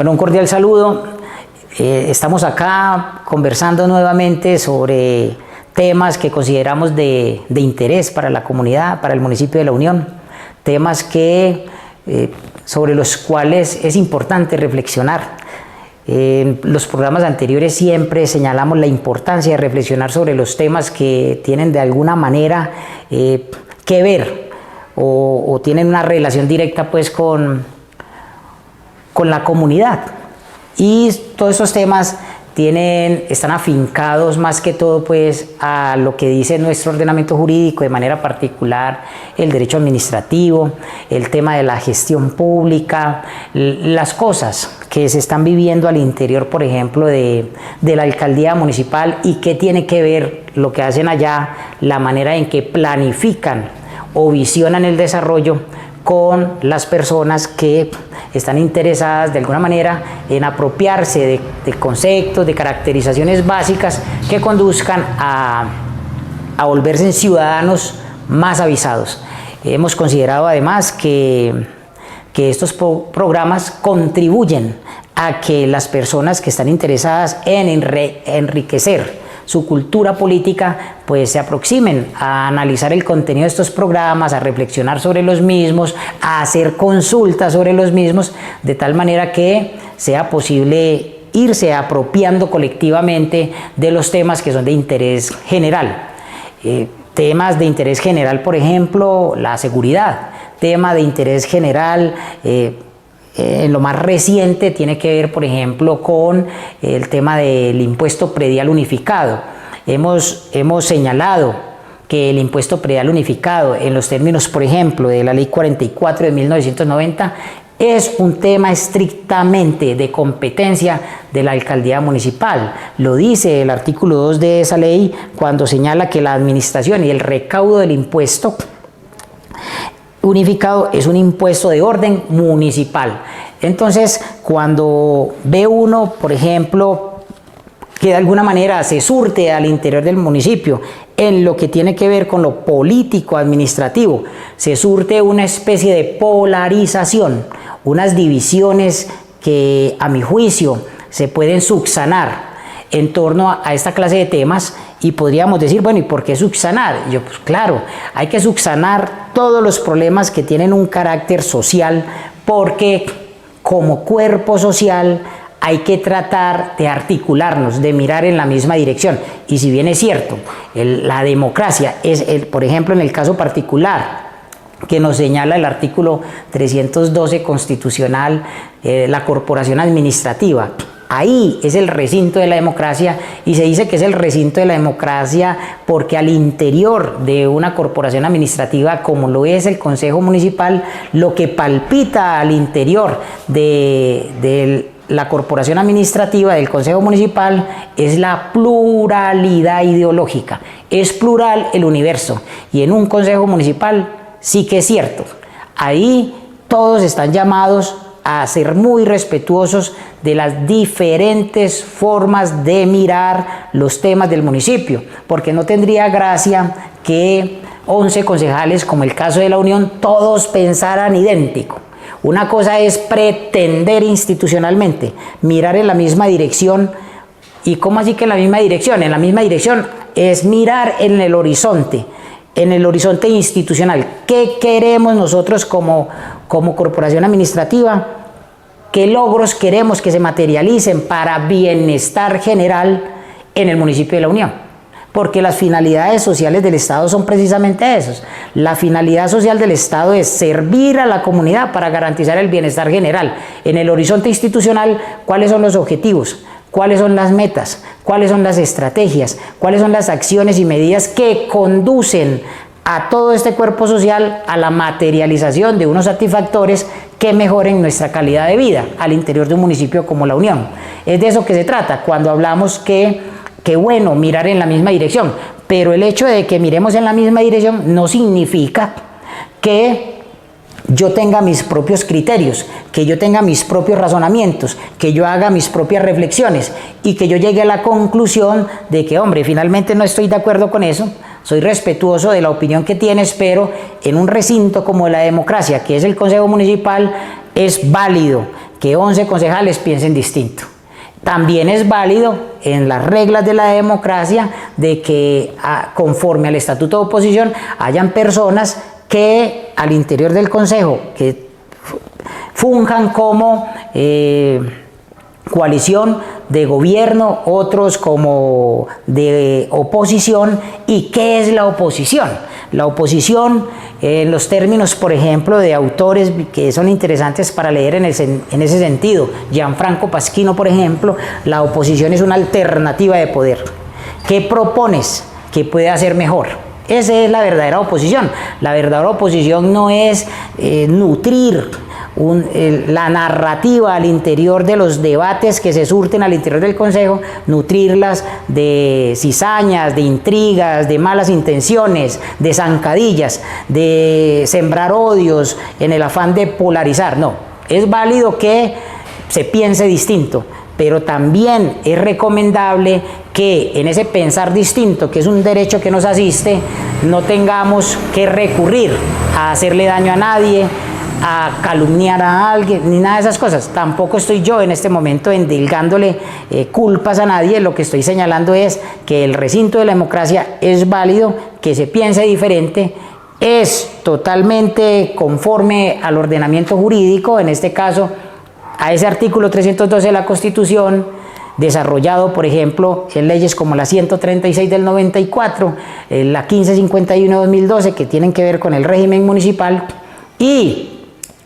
Bueno, un cordial saludo. Estamos acá conversando nuevamente sobre temas que consideramos de interés para la comunidad, para el municipio de La Unión, temas sobre los cuales es importante reflexionar. En los programas anteriores siempre señalamos la importancia de reflexionar sobre los temas que tienen de alguna manera que ver o tienen una relación directa pues con la comunidad, y todos estos temas están afincados más que todo pues a lo que dice nuestro ordenamiento jurídico, de manera particular el derecho administrativo, el tema de la gestión pública, las cosas que se están viviendo al interior, por ejemplo, de la alcaldía municipal, y qué tiene que ver lo que hacen allá, la manera en que planifican o visionan el desarrollo con las personas que están interesadas de alguna manera en apropiarse de conceptos, de caracterizaciones básicas que conduzcan a volverse ciudadanos más avisados. Hemos considerado además que estos programas contribuyen a que las personas que están interesadas en enriquecer su cultura política pues se aproximen a analizar el contenido de estos programas, a reflexionar sobre los mismos, a hacer consultas sobre los mismos, de tal manera que sea posible irse apropiando colectivamente de los temas que son de interés general. Temas de interés general, por ejemplo, la seguridad. Tema de interés general, en lo más reciente, tiene que ver, por ejemplo, con el tema del impuesto predial unificado. Hemos señalado que el impuesto predial unificado, en los términos, por ejemplo, de la Ley 44 de 1990, es un tema estrictamente de competencia de la alcaldía municipal. Lo dice el artículo 2 de esa ley, cuando señala que la administración y el recaudo del impuesto unificado es un impuesto de orden municipal. Entonces, cuando ve uno, por ejemplo, que de alguna manera se surte al interior del municipio en lo que tiene que ver con lo político administrativo, se surte una especie de polarización, unas divisiones que a mi juicio se pueden subsanar en torno a esta clase de temas. Y podríamos decir, bueno, ¿y por qué subsanar? Y yo, pues claro, hay que subsanar todos los problemas que tienen un carácter social, porque como cuerpo social hay que tratar de articularnos, de mirar en la misma dirección. Y si bien es cierto, la democracia es, por ejemplo, en el caso particular que nos señala el artículo 312 constitucional, la corporación administrativa, ahí es el recinto de la democracia, y se dice que es el recinto de la democracia porque al interior de una corporación administrativa, como lo es el Consejo Municipal, lo que palpita al interior de la corporación administrativa del Consejo Municipal es la pluralidad ideológica. Es plural el universo, y en un Consejo Municipal sí que es cierto. Ahí todos están llamados a ser muy respetuosos de las diferentes formas de mirar los temas del municipio, porque no tendría gracia que 11 concejales, como el caso de La Unión, todos pensaran idéntico. Una cosa es pretender institucionalmente mirar en la misma dirección. ¿Y cómo así que en la misma dirección? En la misma dirección es mirar en el horizonte institucional. ¿Qué queremos nosotros como corporación administrativa? ¿Qué logros queremos que se materialicen para bienestar general en el municipio de La Unión? Porque las finalidades sociales del Estado son precisamente esas. La finalidad social del Estado es servir a la comunidad para garantizar el bienestar general. En el horizonte institucional, ¿cuáles son los objetivos? ¿Cuáles son las metas? ¿Cuáles son las estrategias? ¿Cuáles son las acciones y medidas que conducen a todo este cuerpo social a la materialización de unos satisfactores que mejoren nuestra calidad de vida al interior de un municipio como La Unión? Es de eso que se trata cuando hablamos que bueno mirar en la misma dirección, pero el hecho de que miremos en la misma dirección no significa que yo tenga mis propios criterios, que yo tenga mis propios razonamientos, que yo haga mis propias reflexiones y que yo llegue a la conclusión de que, hombre, finalmente no estoy de acuerdo con eso, soy respetuoso de la opinión que tienes, pero en un recinto como la democracia, que es el Consejo Municipal, es válido que 11 concejales piensen distinto. También es válido en las reglas de la democracia de que conforme al estatuto de oposición hayan personas que al interior del consejo que funjan como coalición de gobierno, otros como de oposición. ¿Y qué es la oposición? La oposición, en los términos, por ejemplo, de autores que son interesantes para leer en ese sentido, Gianfranco Pasquino, por ejemplo, la oposición es una alternativa de poder. ¿Qué propones que puede hacer mejor? Esa es la verdadera oposición. La verdadera oposición no es nutrir la narrativa al interior de los debates que se surten al interior del Consejo, nutrirlas de cizañas, de intrigas, de malas intenciones, de zancadillas, de sembrar odios en el afán de polarizar. No, es válido que se piense distinto, pero también es recomendable que en ese pensar distinto, que es un derecho que nos asiste, no tengamos que recurrir a hacerle daño a nadie, a calumniar a alguien, ni nada de esas cosas. Tampoco estoy yo en este momento endilgándole culpas a nadie. Lo que estoy señalando es que el recinto de la democracia es válido, que se piense diferente, es totalmente conforme al ordenamiento jurídico, en este caso a ese artículo 312 de la Constitución, desarrollado, por ejemplo, en leyes como la 136 del 94, la 1551 de 2012, que tienen que ver con el régimen municipal, y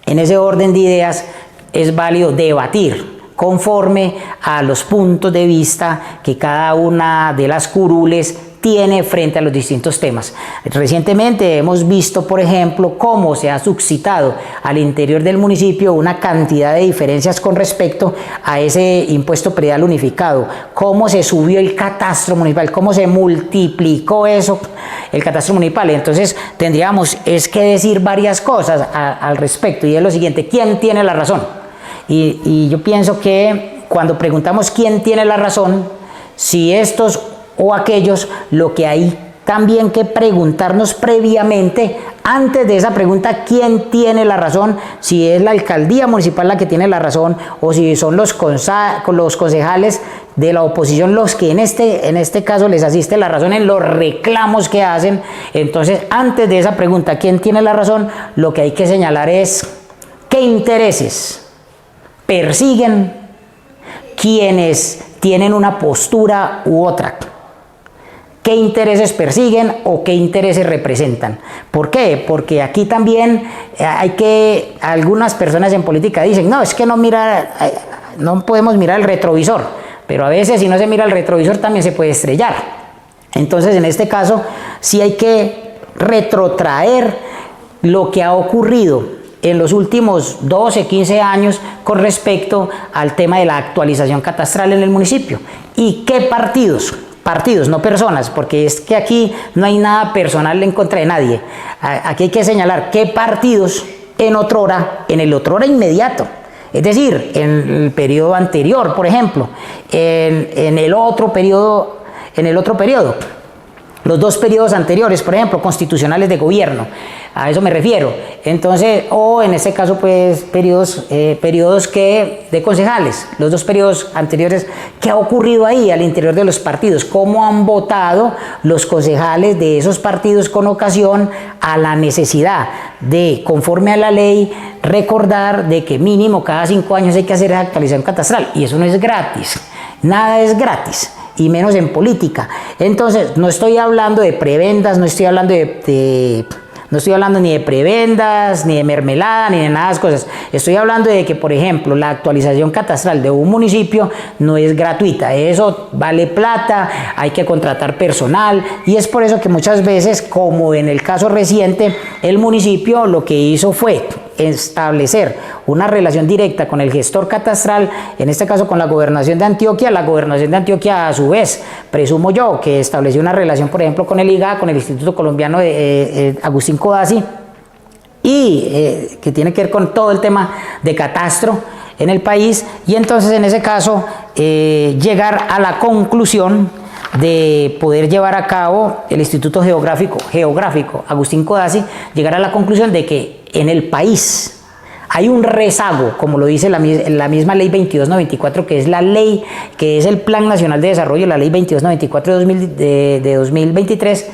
en ese orden de ideas es válido debatir conforme a los puntos de vista que cada una de las curules tiene frente a los distintos temas. Recientemente hemos visto, por ejemplo, cómo se ha suscitado al interior del municipio una cantidad de diferencias con respecto a ese impuesto predial unificado, cómo se subió el catastro municipal, cómo se multiplicó eso, el catastro municipal. Entonces tendríamos que decir varias cosas al respecto, y es lo siguiente: ¿quién tiene la razón? Y yo pienso que cuando preguntamos quién tiene la razón, si estos o aquellos, lo que hay también que preguntarnos previamente, antes de esa pregunta, ¿quién tiene la razón? Si es la alcaldía municipal la que tiene la razón, o si son los concejales de la oposición los que en este caso les asiste la razón en los reclamos que hacen. Entonces, antes de esa pregunta, ¿quién tiene la razón?, lo que hay que señalar es qué intereses persiguen quienes tienen una postura u otra. ¿Qué intereses persiguen o qué intereses representan? ¿Por qué? Porque aquí también algunas personas en política dicen, no, es que no podemos mirar el retrovisor, pero a veces si no se mira el retrovisor también se puede estrellar. Entonces, en este caso, sí hay que retrotraer lo que ha ocurrido en los últimos 12, 15 años con respecto al tema de la actualización catastral en el municipio. ¿Y qué partidos, no personas, porque es que aquí no hay nada personal en contra de nadie? Aquí hay que señalar qué partidos en el otrora inmediato, es decir, en el periodo anterior, por ejemplo, en el otro periodo, los dos periodos anteriores, por ejemplo, constitucionales de gobierno, a eso me refiero. Entonces, o en este caso, pues, periodos de concejales, los dos periodos anteriores, ¿qué ha ocurrido ahí al interior de los partidos? ¿Cómo han votado los concejales de esos partidos con ocasión a la necesidad de, conforme a la ley, recordar de que mínimo cada 5 años hay que hacer esa actualización catastral? Y eso no es gratis, nada es gratis, y menos en política. Entonces, no estoy hablando de prebendas, no estoy hablando ni de prebendas, ni de mermelada, ni de nada de esas cosas. Estoy hablando de que, por ejemplo, la actualización catastral de un municipio no es gratuita. Eso vale plata, hay que contratar personal, y es por eso que muchas veces, como en el caso reciente, el municipio lo que hizo fue establecer una relación directa con el gestor catastral, en este caso con la Gobernación de Antioquia. La Gobernación de Antioquia, a su vez, presumo yo, que estableció una relación, por ejemplo, con el IGA, con el Instituto Colombiano de Agustín Codazzi, y que tiene que ver con todo el tema de catastro en el país, y entonces en ese caso llegar a la conclusión de poder llevar a cabo el Instituto Geográfico Agustín Codazzi, llegar a la conclusión de que en el país hay un rezago, como lo dice la misma ley 2294, que es la ley, que es el Plan Nacional de Desarrollo, la ley 2294 de 2023,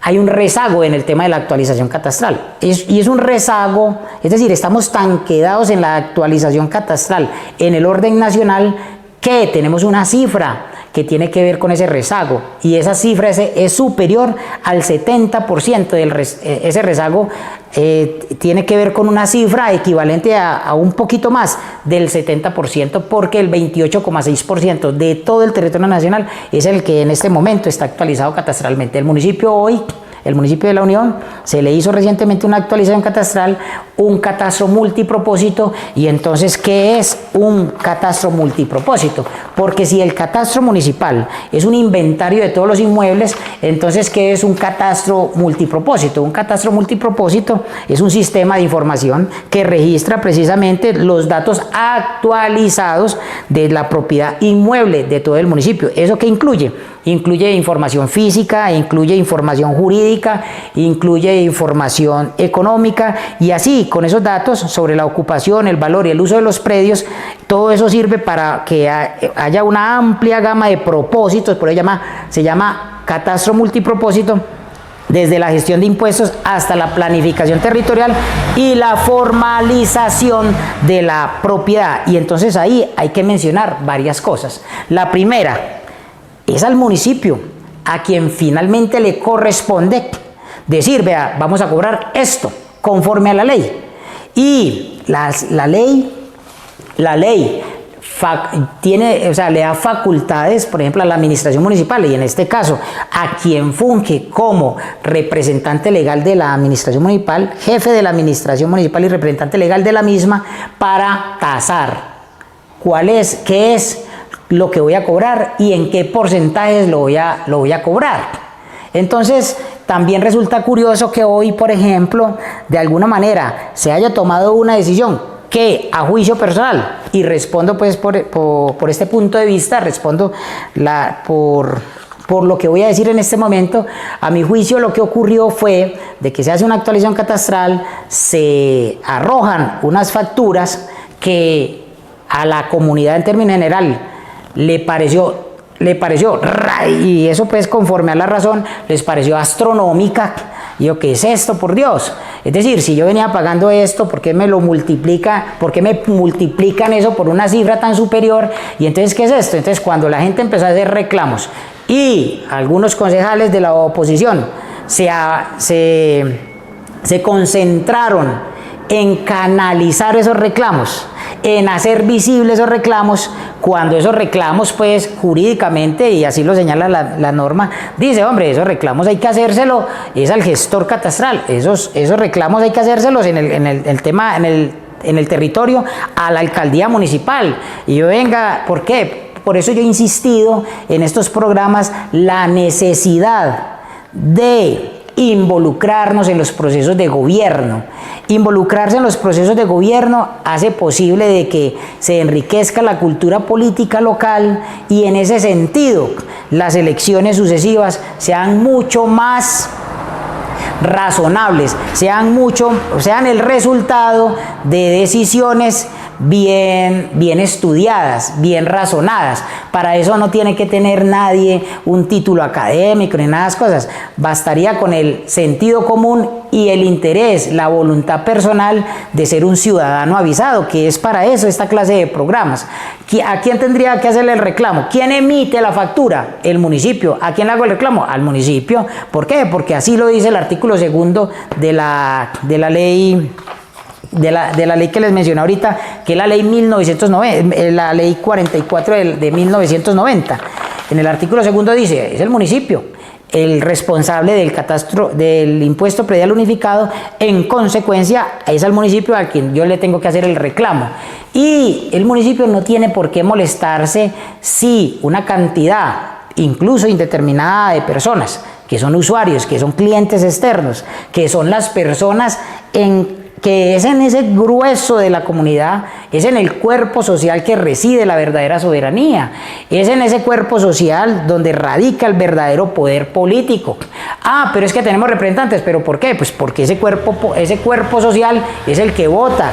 hay un rezago en el tema de la actualización catastral. Y es un rezago, es decir, estamos tan quedados en la actualización catastral en el orden nacional que tenemos una cifra que tiene que ver con ese rezago, y esa cifra es superior al 70%. Ese rezago tiene que ver con una cifra equivalente a un poquito más del 70%, porque el 28,6% de todo el territorio nacional es el que en este momento está actualizado catastralmente. El municipio de La Unión, se le hizo recientemente una actualización catastral, un catastro multipropósito. Y entonces, ¿qué es un catastro multipropósito? Porque si el catastro municipal es un inventario de todos los inmuebles, entonces, ¿qué es un catastro multipropósito? Un catastro multipropósito es un sistema de información que registra precisamente los datos actualizados de la propiedad inmueble de todo el municipio. ¿Eso qué incluye? Incluye información física, incluye información jurídica, incluye información económica, y así con esos datos sobre la ocupación, el valor y el uso de los predios, todo eso sirve para que haya una amplia gama de propósitos. Por eso se llama catastro multipropósito, desde la gestión de impuestos hasta la planificación territorial y la formalización de la propiedad. Y entonces ahí hay que mencionar varias cosas. La primera es al municipio, a quien finalmente le corresponde decir: vea, vamos a cobrar esto conforme a la ley. Y la ley tiene, o sea, le da facultades, por ejemplo, a la administración municipal, y en este caso a quien funge como representante legal de la administración municipal, jefe de la administración municipal y representante legal de la misma, para tasar qué es lo que voy a cobrar y en qué porcentajes lo voy a cobrar. Entonces, también resulta curioso que hoy, por ejemplo, de alguna manera se haya tomado una decisión que, a juicio personal, y respondo pues por este punto de vista, respondo por lo que voy a decir en este momento. A mi juicio, lo que ocurrió fue de que se hace una actualización catastral, se arrojan unas facturas que a la comunidad en términos general le pareció, y eso pues conforme a la razón, les pareció astronómica. Y yo, ¿qué es esto, por Dios? Es decir, si yo venía pagando esto, ¿por qué me multiplican eso por una cifra tan superior? Y entonces, ¿qué es esto? Entonces, cuando la gente empezó a hacer reclamos y algunos concejales de la oposición se concentraron en canalizar esos reclamos, en hacer visibles esos reclamos, cuando esos reclamos, pues jurídicamente, y así lo señala la norma, dice: hombre, esos reclamos hay que hacérselo es al gestor catastral, esos reclamos hay que hacérselos en el territorio, a la alcaldía municipal. Y yo, venga, ¿por qué? Por eso yo he insistido en estos programas la necesidad de involucrarnos en los procesos de gobierno. Involucrarse en los procesos de gobierno hace posible de que se enriquezca la cultura política local, y en ese sentido las elecciones sucesivas sean mucho más razonables, sean el resultado de decisiones bien estudiadas, bien razonadas. Para eso no tiene que tener nadie un título académico ni nada de esas cosas. Bastaría con el sentido común y el interés, la voluntad personal de ser un ciudadano avisado, que es para eso esta clase de programas. ¿A quién tendría que hacerle el reclamo? ¿Quién emite la factura? El municipio. ¿A quién le hago el reclamo? Al municipio. ¿Por qué? Porque así lo dice el artículo 2 de la ley. De la ley que les mencioné ahorita, que es la ley 1990, la ley 44 de 1990. En el artículo 2 dice: es el municipio el responsable del catastro, del impuesto predial unificado. En consecuencia, es al municipio a quien yo le tengo que hacer el reclamo. Y el municipio no tiene por qué molestarse si una cantidad incluso indeterminada de personas, que son usuarios, que son clientes externos, que son las personas que es en ese grueso de la comunidad, es en el cuerpo social que reside la verdadera soberanía, es en ese cuerpo social donde radica el verdadero poder político. Ah, pero es que tenemos representantes, ¿pero por qué? Pues porque ese cuerpo social es el que vota,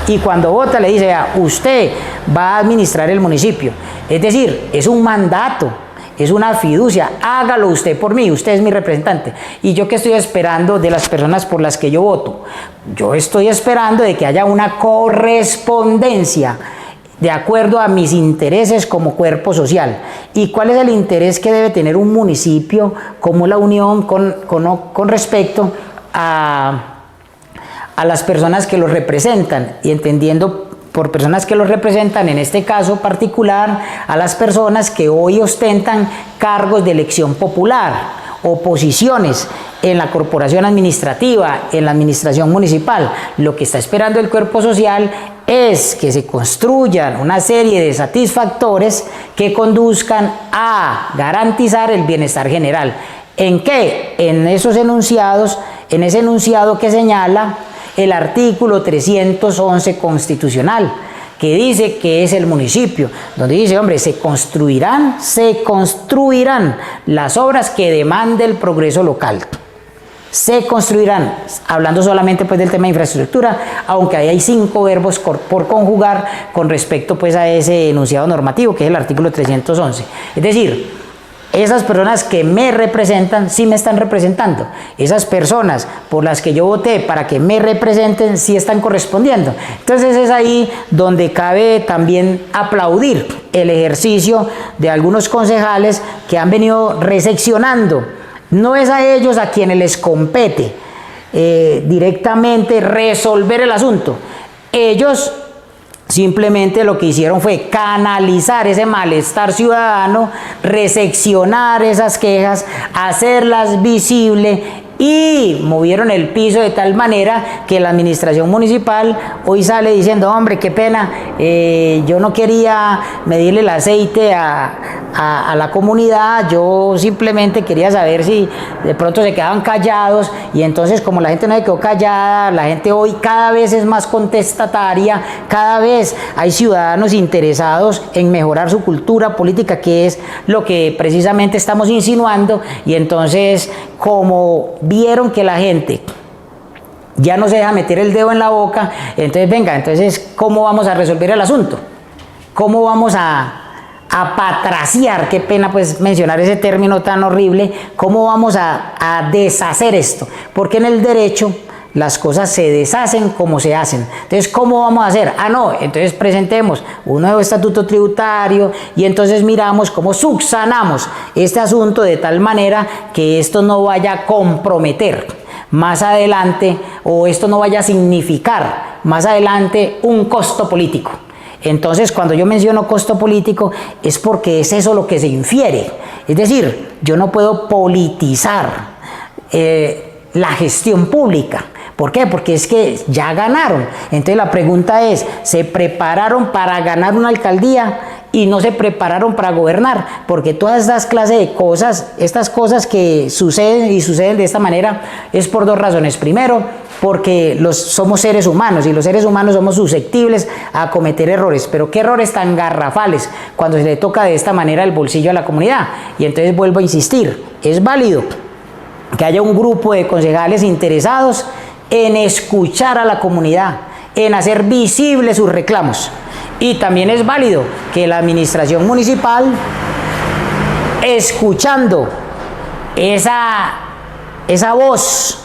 y cuando vota le dice, usted va a administrar el municipio, es decir, es un mandato. Es una fiducia, hágalo usted por mí, usted es mi representante. ¿Y yo qué estoy esperando de las personas por las que yo voto? Yo estoy esperando de que haya una correspondencia de acuerdo a mis intereses como cuerpo social. ¿Y cuál es el interés que debe tener un municipio como la Unión con respecto a las personas que los representan? Y entendiendo por personas que los representan, en este caso particular, a las personas que hoy ostentan cargos de elección popular o posiciones en la corporación administrativa, en la administración municipal. Lo que está esperando el cuerpo social es que se construyan una serie de satisfactores que conduzcan a garantizar el bienestar general. ¿En qué? En esos enunciados, en ese enunciado que señala el artículo 311 constitucional, que dice que es el municipio, donde dice, hombre, se construirán las obras que demande el progreso local. Se construirán, hablando solamente pues del tema de infraestructura, aunque ahí hay 5 verbos por conjugar con respecto pues a ese enunciado normativo, que es el artículo 311. Es decir, esas personas que me representan, sí me están representando. Esas personas por las que yo voté para que me representen, sí están correspondiendo. Entonces es ahí donde cabe también aplaudir el ejercicio de algunos concejales que han venido reseccionando. No es a ellos a quienes les compete directamente resolver el asunto. Ellos simplemente lo que hicieron fue canalizar ese malestar ciudadano, reseccionar esas quejas, hacerlas visibles y movieron el piso de tal manera que la administración municipal hoy sale diciendo, hombre, qué pena, yo no quería medirle el aceite a la comunidad, yo simplemente quería saber si de pronto se quedaban callados, y entonces como la gente no se quedó callada, la gente hoy cada vez es más contestataria, cada vez hay ciudadanos interesados en mejorar su cultura política, que es lo que precisamente estamos insinuando, y entonces como vieron que la gente ya no se deja meter el dedo en la boca, entonces venga, entonces ¿cómo vamos a resolver el asunto? ¿Cómo vamos a patraciar? Qué pena pues mencionar ese término tan horrible. ¿Cómo vamos a deshacer esto? Porque en el derecho las cosas se deshacen como se hacen. Entonces, ¿cómo vamos a hacer? No, entonces presentemos un nuevo estatuto tributario y entonces miramos cómo subsanamos este asunto de tal manera que esto no vaya a comprometer más adelante, o esto no vaya a significar más adelante un costo político. Entonces, cuando yo menciono costo político, es porque es eso lo que se infiere. Es decir, yo no puedo politizar la gestión pública. ¿Por qué? Porque es que ya ganaron. Entonces la pregunta es, ¿se prepararon para ganar una alcaldía y no se prepararon para gobernar? Porque todas estas clases de cosas, estas cosas que suceden y suceden de esta manera, es por 2 razones. Primero, porque somos seres humanos y los seres humanos somos susceptibles a cometer errores. Pero qué errores tan garrafales cuando se le toca de esta manera el bolsillo a la comunidad. Y entonces vuelvo a insistir, es válido que haya un grupo de concejales interesados en escuchar a la comunidad, en hacer visibles sus reclamos. Y también es válido que la administración municipal, escuchando esa voz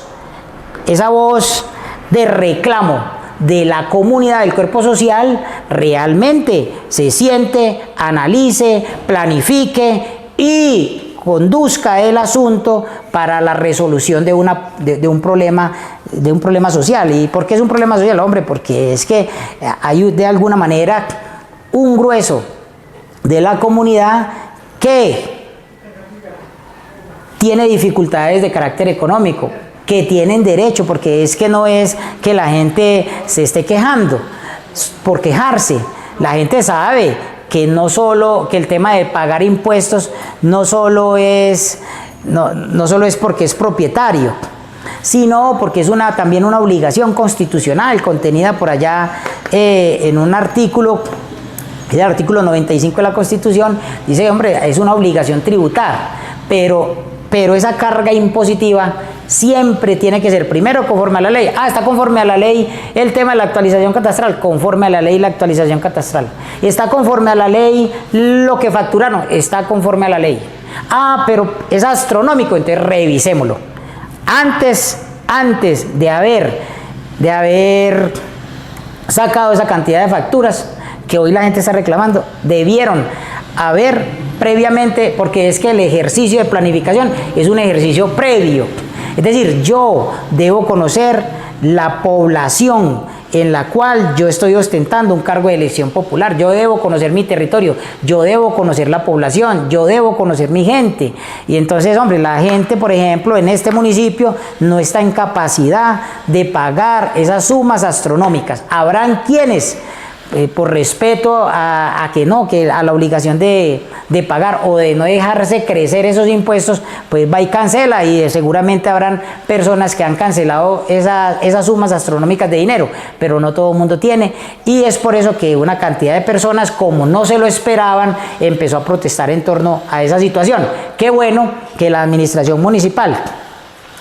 de reclamo de la comunidad, del cuerpo social, realmente se siente, analice, planifique y conduzca el asunto para la resolución de un problema social. ¿Y por qué es un problema social? Hombre, porque es que hay de alguna manera un grueso de la comunidad que tiene dificultades de carácter económico, que tienen derecho, porque es que no es que la gente se esté quejando por quejarse. La gente sabe que no solo, que el tema de pagar impuestos no solo es porque es propietario, sino porque es también una obligación constitucional contenida por allá en un artículo, el artículo 95 de la Constitución, dice, hombre, es una obligación tributar, pero esa carga impositiva siempre tiene que ser primero conforme a la ley. Está conforme a la ley el tema de la actualización catastral, conforme a la ley la actualización catastral. Está conforme a la ley lo que facturaron, está conforme a la ley. Pero es astronómico, entonces revisémoslo. Antes de haber sacado esa cantidad de facturas que hoy la gente está reclamando, debieron haber previamente, porque es que el ejercicio de planificación es un ejercicio previo. Es decir, yo debo conocer la población en la cual yo estoy ostentando un cargo de elección popular. Yo debo conocer mi territorio, yo debo conocer la población, yo debo conocer mi gente. Y entonces, hombre, la gente, por ejemplo, en este municipio no está en capacidad de pagar esas sumas astronómicas. Habrán quienes, por respeto a la obligación de pagar o de no dejarse crecer esos impuestos, pues va y cancela, y seguramente habrán personas que han cancelado esas sumas astronómicas de dinero, pero no todo el mundo tiene, y es por eso que una cantidad de personas, como no se lo esperaban, empezó a protestar en torno a esa situación. Qué bueno que la administración municipal,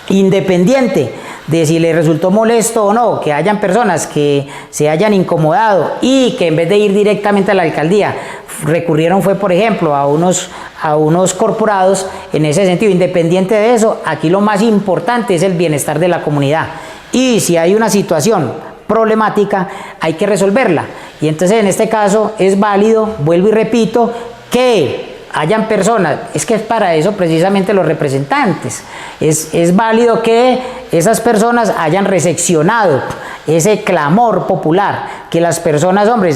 independiente de si le resultó molesto o no, que hayan personas que se hayan incomodado y que en vez de ir directamente a la alcaldía, recurrieron por ejemplo, a unos corporados, en ese sentido, independiente de eso, aquí lo más importante es el bienestar de la comunidad. Y si hay una situación problemática, hay que resolverla. Y entonces en este caso es válido, vuelvo y repito, que hayan personas, es que es para eso precisamente los representantes, es válido que esas personas hayan recepcionado ese clamor popular, que las personas, hombre,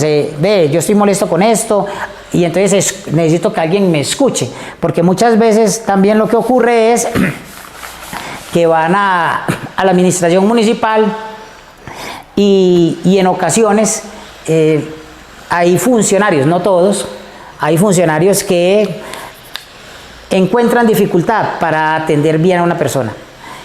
yo estoy molesto con esto, y entonces necesito que alguien me escuche, porque muchas veces también lo que ocurre es que van a la administración municipal y en ocasiones hay funcionarios, no todos, hay funcionarios que encuentran dificultad para atender bien a una persona.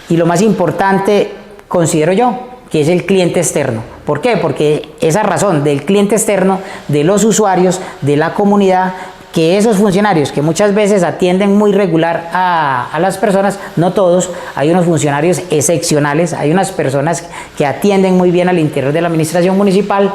Y lo más importante, considero yo, que es el cliente externo. ¿Por qué? Porque esa razón del cliente externo, de los usuarios, de la comunidad, que esos funcionarios que muchas veces atienden muy regular a las personas, no todos, hay unos funcionarios excepcionales, hay unas personas que atienden muy bien al interior de la administración municipal,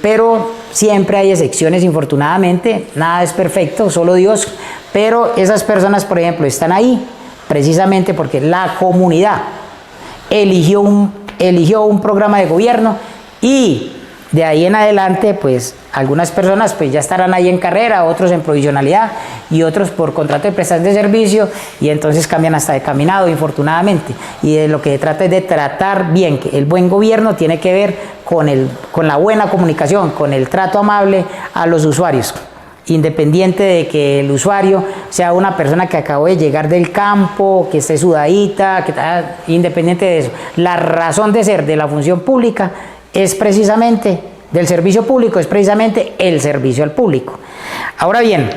pero siempre hay excepciones, infortunadamente, nada es perfecto, solo Dios, pero esas personas, por ejemplo, están ahí precisamente porque la comunidad eligió un programa de gobierno, y de ahí en adelante, pues algunas personas pues ya estarán ahí en carrera, otros en provisionalidad y otros por contrato de prestación de servicio, y entonces cambian hasta de caminado, infortunadamente. Y de lo que se trata es de tratar bien, que el buen gobierno tiene que ver con la buena comunicación, con el trato amable a los usuarios, independiente de que el usuario sea una persona que acabó de llegar del campo, que esté sudadita, independiente de eso. La razón de ser de la función pública es precisamente, del servicio público, es precisamente el servicio al público. Ahora bien,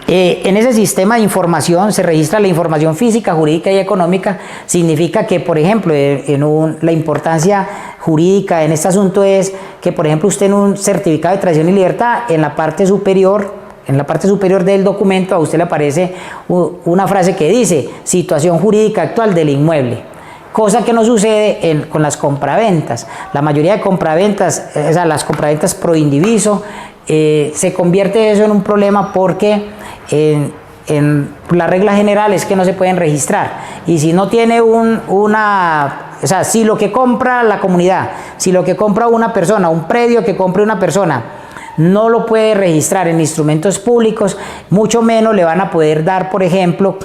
en ese sistema de información se registra la información física, jurídica y económica. Significa que, por ejemplo, la importancia jurídica en este asunto es que, por ejemplo, usted en un certificado de tradición y libertad, en la parte superior del documento, a usted le aparece una frase que dice situación jurídica actual del inmueble. Cosa que no sucede con las compraventas. La mayoría de compraventas, o sea, las compraventas pro indiviso, se convierte eso en un problema porque la regla general es que no se pueden registrar. Y si no tiene o sea, si lo que compra la comunidad, si lo que compra una persona, un predio que compre una persona, no lo puede registrar en instrumentos públicos, mucho menos le van a poder dar, por ejemplo,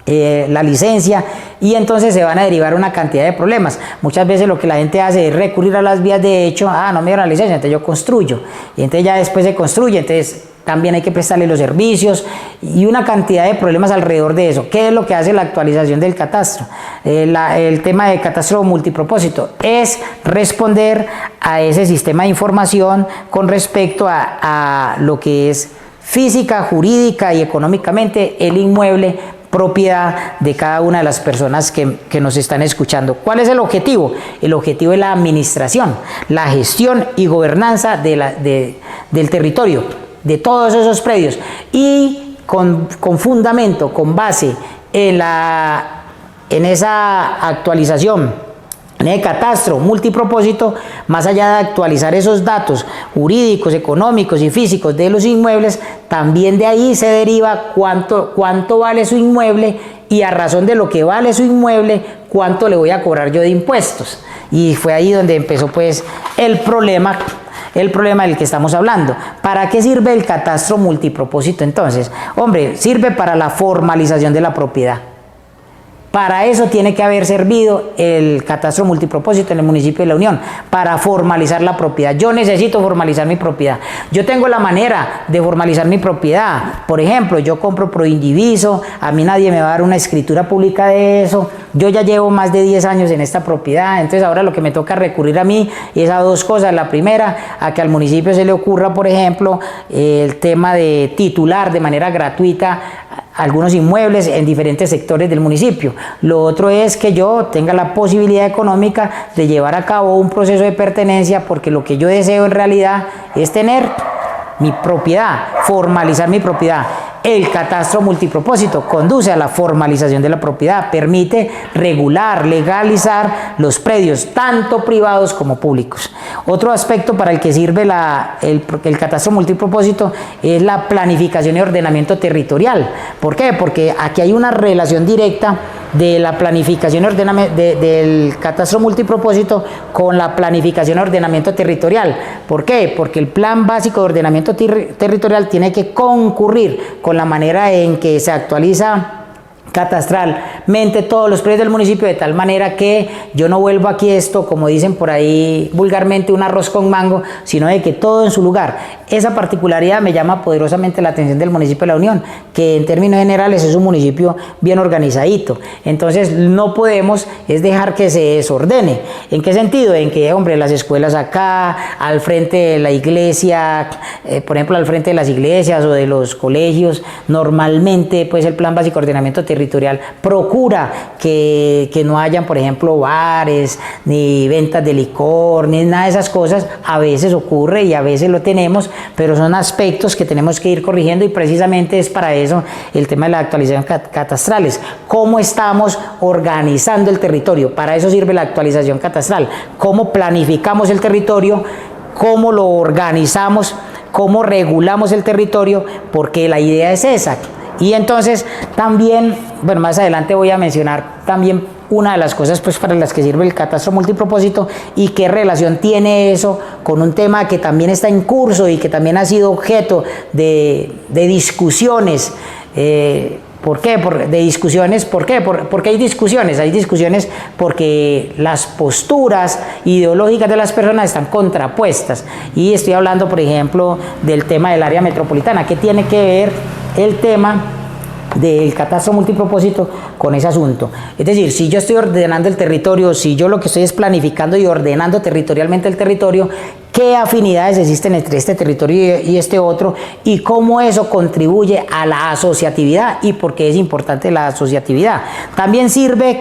la licencia, y entonces se van a derivar una cantidad de problemas. Muchas veces lo que la gente hace es recurrir a las vías de hecho, no me dieron la licencia, entonces yo construyo, y entonces ya después se construye, entonces también hay que prestarle los servicios y una cantidad de problemas alrededor de eso. ¿Qué es lo que hace la actualización del catastro? El tema de catastro multipropósito es responder a ese sistema de información con respecto a lo que es física, jurídica y económicamente el inmueble propiedad de cada una de las personas que nos están escuchando. ¿Cuál es el objetivo? El objetivo es la administración, la gestión y gobernanza del territorio, de todos esos predios, y con fundamento, con base en esa actualización, en el catastro multipropósito, más allá de actualizar esos datos jurídicos, económicos y físicos de los inmuebles, también de ahí se deriva cuánto vale su inmueble, y a razón de lo que vale su inmueble, cuánto le voy a cobrar yo de impuestos. Y fue ahí donde empezó pues el problema del que estamos hablando. ¿Para qué sirve el catastro multipropósito entonces? Hombre, sirve para la formalización de la propiedad. Para eso tiene que haber servido el catastro multipropósito en el municipio de La Unión, para formalizar la propiedad. Yo necesito formalizar mi propiedad. Yo tengo la manera de formalizar mi propiedad. Por ejemplo, yo compro proindiviso, a mí nadie me va a dar una escritura pública de eso. Yo ya llevo más de 10 años en esta propiedad, entonces ahora lo que me toca recurrir a mí es a dos cosas. La primera, a que al municipio se le ocurra, por ejemplo, el tema de titular de manera gratuita algunos inmuebles en diferentes sectores del municipio. Lo otro es que yo tenga la posibilidad económica de llevar a cabo un proceso de pertenencia, porque lo que yo deseo en realidad es tener mi propiedad, formalizar mi propiedad. El catastro multipropósito conduce a la formalización de la propiedad, permite regular, legalizar los predios, tanto privados como públicos. Otro aspecto para el que sirve el catastro multipropósito es la planificación y ordenamiento territorial. ¿Por qué? Porque aquí hay una relación directa de la planificación y ordenamiento del catastro multipropósito con la planificación y ordenamiento territorial. ¿Por qué? Porque el plan básico de ordenamiento territorial tiene que concurrir con la manera en que se actualiza catastralmente todos los predios del municipio, de tal manera que yo no vuelvo aquí esto, como dicen por ahí vulgarmente, un arroz con mango, sino de que todo en su lugar. Esa particularidad me llama poderosamente la atención del municipio de La Unión, que en términos generales es un municipio bien organizadito. Entonces no podemos es dejar que se desordene. ¿En qué sentido? En que, hombre, las escuelas acá, al frente de la iglesia, por ejemplo, al frente de las iglesias o de los colegios, normalmente pues el plan básico de ordenamiento territorial procura que no hayan, por ejemplo, bares, ni ventas de licor, ni nada de esas cosas. A veces ocurre y a veces lo tenemos, pero son aspectos que tenemos que ir corrigiendo, y precisamente es para eso el tema de la actualización catastrales. ¿Cómo estamos organizando el territorio? Para eso sirve la actualización catastral. ¿Cómo planificamos el territorio? ¿Cómo lo organizamos? ¿Cómo regulamos el territorio? Porque la idea es esa. Y entonces también, bueno, más adelante voy a mencionar también una de las cosas pues para las que sirve el catastro multipropósito, y qué relación tiene eso con un tema que también está en curso y que también ha sido objeto de discusiones. ¿Por qué? De discusiones. ¿Por qué? Porque hay discusiones. Hay discusiones porque las posturas ideológicas de las personas están contrapuestas. Y estoy hablando, por ejemplo, del tema del área metropolitana. ¿Qué tiene que ver el tema del catastro multipropósito con ese asunto? Es decir, si yo estoy ordenando el territorio, si yo lo que estoy es planificando y ordenando territorialmente el territorio, ¿qué afinidades existen entre este territorio y este otro? Y cómo eso contribuye a la asociatividad, y por qué es importante la asociatividad. También sirve,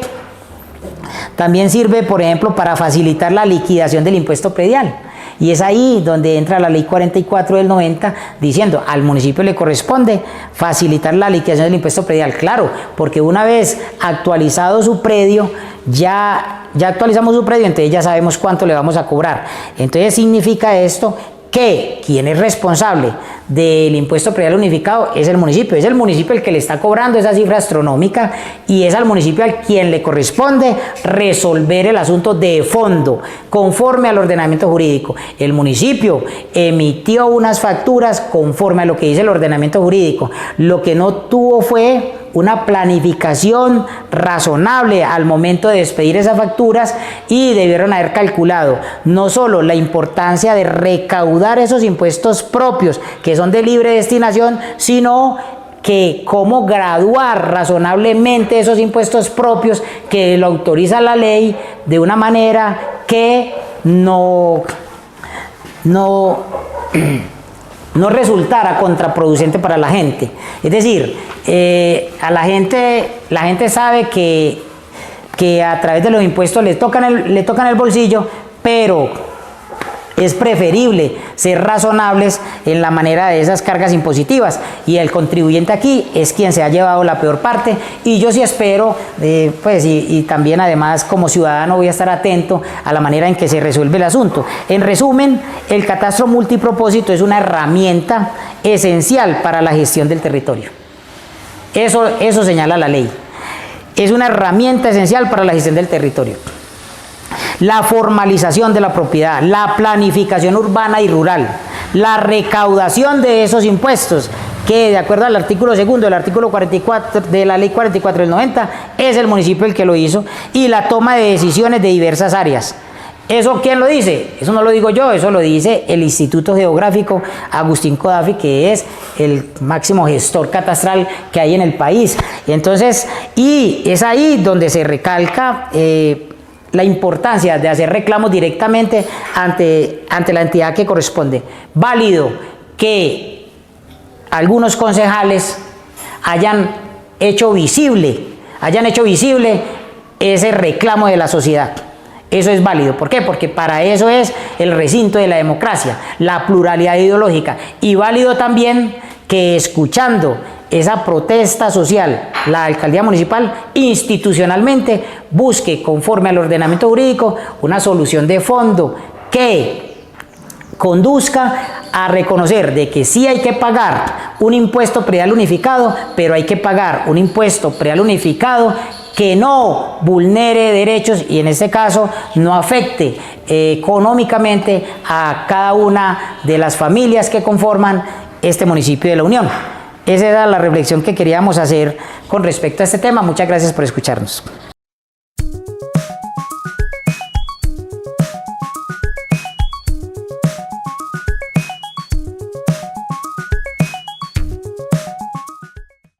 por ejemplo, para facilitar la liquidación del impuesto predial. Y es ahí donde entra la ley 44 del 90 diciendo al municipio le corresponde facilitar la liquidación del impuesto predial. Claro, porque una vez actualizado su predio, ya actualizamos su predio, entonces ya sabemos cuánto le vamos a cobrar. Entonces significa esto que quien es responsable del impuesto predial unificado es el municipio el que le está cobrando esa cifra astronómica, y es al municipio al quien le corresponde resolver el asunto de fondo conforme al ordenamiento jurídico. El municipio emitió unas facturas conforme a lo que dice el ordenamiento jurídico. Lo que no tuvo fue una planificación razonable al momento de despedir esas facturas y debieron haber calculado no solo la importancia de recaudar esos impuestos propios que son de libre destinación, sino que cómo graduar razonablemente esos impuestos propios que lo autoriza la ley de una manera que no resultara contraproducente para la gente. Es decir, la gente sabe que a través de los impuestos le tocan el bolsillo, pero es preferible ser razonables en la manera de esas cargas impositivas, y el contribuyente aquí es quien se ha llevado la peor parte, y yo sí espero, pues, y también además como ciudadano voy a estar atento a la manera en que se resuelve el asunto. En resumen, el catastro multipropósito es una herramienta esencial para la gestión del territorio. Eso señala la ley. Es una herramienta esencial para la gestión del territorio. La formalización de la propiedad, la planificación urbana y rural, la recaudación de esos impuestos, que de acuerdo al artículo 2 del artículo 44 de la ley 44 del 90, es el municipio el que lo hizo, y la toma de decisiones de diversas áreas. ¿Eso quién lo dice? Eso no lo digo yo, eso lo dice el Instituto Geográfico Agustín Codafi, que es el máximo gestor catastral que hay en el país. Entonces, y es ahí donde se recalca la importancia de hacer reclamos directamente ante la entidad que corresponde. Válido que algunos concejales hayan hecho visible ese reclamo de la sociedad. Eso es válido. ¿Por qué? Porque para eso es el recinto de la democracia, la pluralidad ideológica. Y válido también que, escuchando esa protesta social, la alcaldía municipal institucionalmente busque, conforme al ordenamiento jurídico, una solución de fondo que conduzca a reconocer de que sí hay que pagar un impuesto predial unificado, pero hay que pagar un impuesto predial unificado que no vulnere derechos y en este caso no afecte económicamente a cada una de las familias que conforman este municipio de La Unión. Esa era la reflexión que queríamos hacer con respecto a este tema. Muchas gracias por escucharnos.